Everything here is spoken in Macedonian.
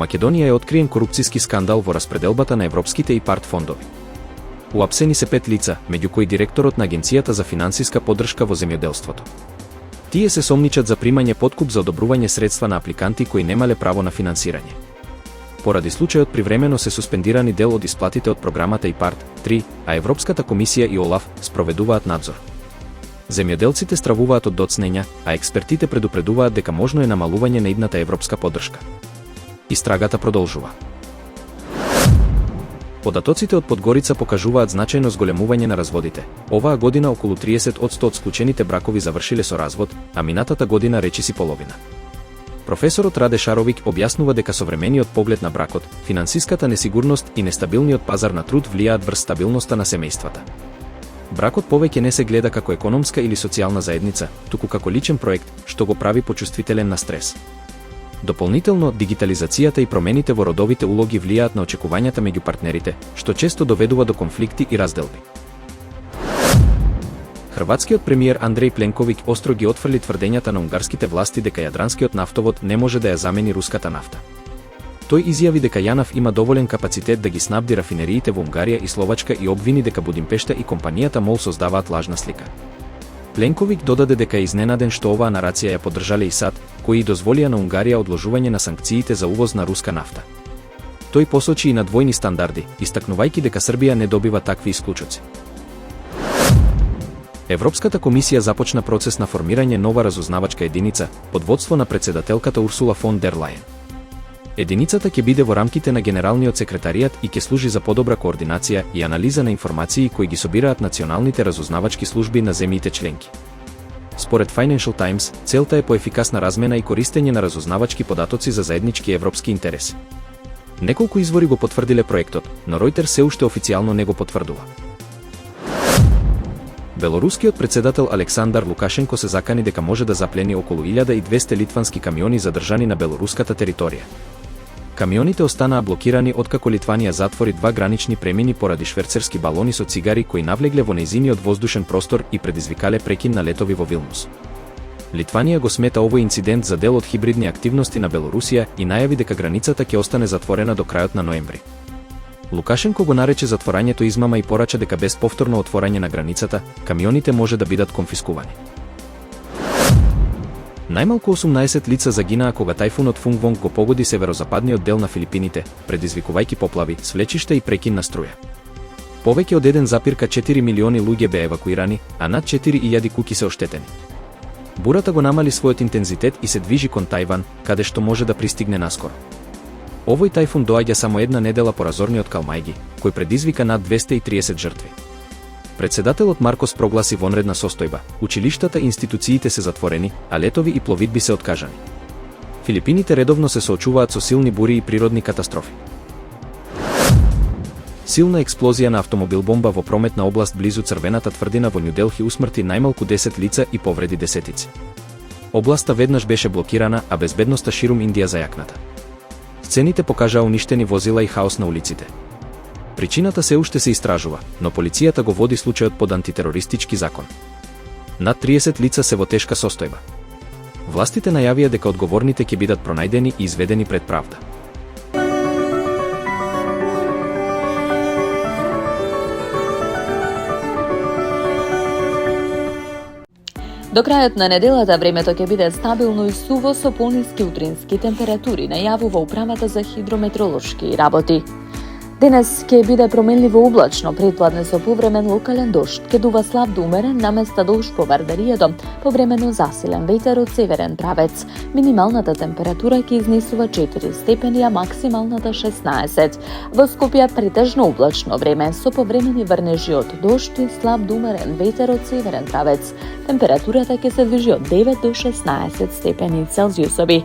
Македонија е откриен корупцијски скандал во распределбата на европските ИПАРД фондови. Уапсени се 5 лица, меѓу кои директорот на Агенцијата за финансиска поддршка во земјоделството. Тие се сомничат за примање подкуп за одобрување средства на апликанти кои немале право на финансирање. Поради случајот привремено се суспендирани дел од исплатите од програмата ИПАРД 3, а Европската комисија и ОЛАФ спроведуваат надзор. Земјоделците стравуваат од доцнења, а експертите предупредуваат дека можно е намалување на идната европска поддршка. Истрагата продолжува. Податоците од Подгорица покажуваат значајно зголемување на разводите. Оваа година околу 30% од склучените бракови завршиле со развод, а минатата година речиси половина. Професорот Раде Шаровик објаснува дека современиот поглед на бракот, финансиската несигурност и нестабилниот пазар на труд влијаат врз стабилноста на семејствата. Бракот повеќе не се гледа како економска или социјална заедница, туку како личен проект, што го прави почувствителен на стрес. Дополнително, дигитализацијата и промените во родовите улоги влијаат на очекувањата меѓу партнерите, што често доведува до конфликти и разделби. Хрватскиот премиер Андреј Пленковиќ остро ги отфрли тврдењата на унгарските власти дека јадранскиот нафтовод не може да ја замени руската нафта. Тој изјави дека ЈАНАФ има доволен капацитет да ги снабди рафинериите во Унгарија и Словачка и обвини дека Будимпешта и компанијата МОЛ создаваат лажна слика. Пленковиќ додаде дека е изненаден што оваа нарација ја поддржале и САД, кои дозволија на Унгарија одложување на санкциите за увоз на руска нафта. Тој посочи и на двојни стандарди, истакнувајќи дека Србија не добива такви исклучоци. Европската комисија започна процес на формирање нова разузнавачка единица под водство на претседателката Урсула фон дер Лајен. Единицата ќе биде во рамките на Генералниот секретаријат и ќе служи за подобра координација и анализа на информации кои ги собираат националните разузнавачки служби на земјите членки. Според Financial Times, целта е поефикасна размена и користење на разузнавачки податоци за заеднички европски интереси. Неколку извори го потврдиле проектот, но Reuters се уште официјално не го потврдува. Белорускиот претседател Александар Лукашенко се закани дека може да заплени околу 1200 литвански камиони задржани на белоруската територија. Камионите останаа блокирани откако Литванија затвори 2 гранични премини поради шверцерски балони со цигари кои навлегле во нејзиниот воздушен простор и предизвикале прекин на летови во Вилнус. Литванија го смета овој инцидент за дел од хибридни активности на Белорусија и најави дека границата ќе остане затворена до крајот на ноември. Лукашенко го нарече затворањето измама и порача дека без повторно отворање на границата, камионите може да бидат конфискувани. Најмалку 18 лица загинаа кога тајфунот Фунгвонг го погоди северозападниот дел на Филипините, предизвикувајќи поплави, свлечишта и прекин на струја. Повеќе од 1,4 милиони луѓе беа евакуирани, а над 4.000 куќи се оштетени. Бурата го намали својот интензитет и се движи кон Тајван, каде што може да пристигне наскоро. Овој тајфун доаѓа само една недела по разорниот Калмајги, кој предизвика над 230 жртви. Председателот Маркос прогласи вонредна состојба, училиштата и институциите се затворени, а летови и пловидби се откажани. Филипините редовно се соочуваат со силни бури и природни катастрофи. Силна експлозија на автомобил бомба во прометна област близу Црвената тврдина во Њу Делхи усмрти најмалку 10 лица и повреди десетици. Областа веднаш беше блокирана, а безбедноста ширум Индија зајакната. Сцените покажаа уништени возила и хаос на улиците. Причината се уште се истражува, но полицијата го води случајот под антитерористички закон. Над 30 лица се во тешка состојба. Властите најавија дека одговорните ќе бидат пронајдени и изведени пред правда. До крајот на неделата времето ќе биде стабилно и суво со пониски утрински температури, најавува Управата за хидрометролошки работи. Денес ќе биде променливо облачно, предпладне со повремен локален дожд, ќе дува слаб до умерен наместа дожд по Вардаријадо, повремено засилен ветер од северен правец. Минималната температура ќе изнесува 4 степени, а максималната 16. Во Скопје претежно облачно време со повремени врнежи од дожд и слаб до умерен ветер од северен правец. Температурата ќе се движи од 9 до 16 степени Целзиусови.